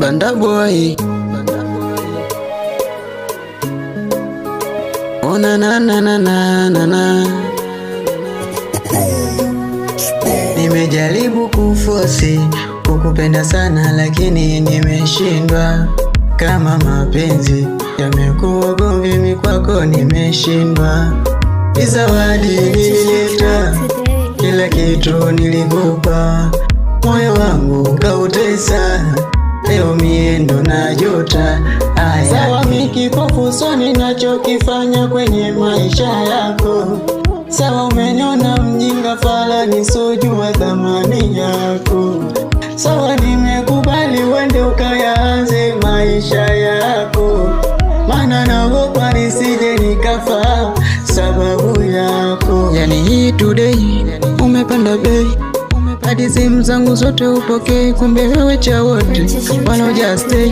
Banda boy. Oh na na na na na na na. Nimejaribu kufosi kukupenda sana lakini nimeshindwa. Kama mapenzi yamekuwa gomvi mimi kwako nimeshindwa. Zawadi nilileta, kila kitu nilikupa, moyo wangu kautesa, leo mie ndo najuta. Sawa mikipofu so ninachokifanya kwenye maisha yako. Sawa umeniona mjinga fala nisojua thamani yako. Sawa nimekubali uende ukayaanze maisha yako, maana naogopa nisije nikafa sababu yako. Yani hii today umepanda bei, hadi simu zangu zote upokee, kumbe wewe cha wote waloja stay.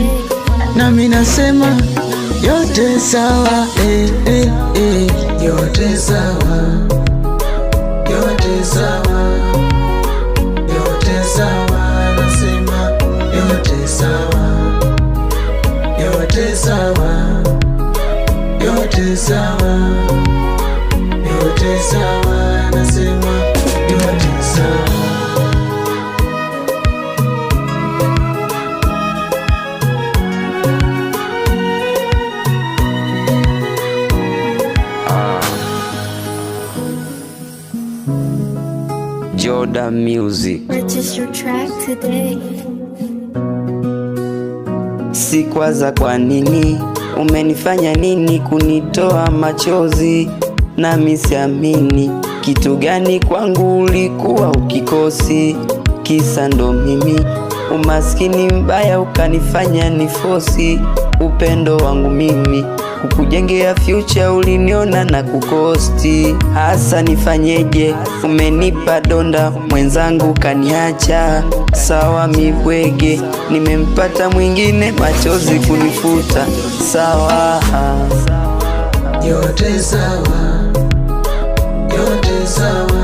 Na mimi nasema yote sawa, yote sawa, yote sawa, yote sawa, nasema yote sawa, yote sawa, yote sawa, yote sawa, nasema yote sawa. Jordan Music. Purchase your track today. Sikwaza kwa nini umenifanya nini kunitoa machozi, nami siamini kitu gani kwangu ulikuwa ukikosi. Kisa ndo mimi umaskini mbaya ukanifanya nifosi upendo wangu mimi kukujengea future, uliniona na kukosti. Hasa nifanyeje? Umenipa donda mwenzangu kaniacha. Sawa mibwege, nimempata mwingine machozi kunifuta. Sawa yote sawa, yote sawa.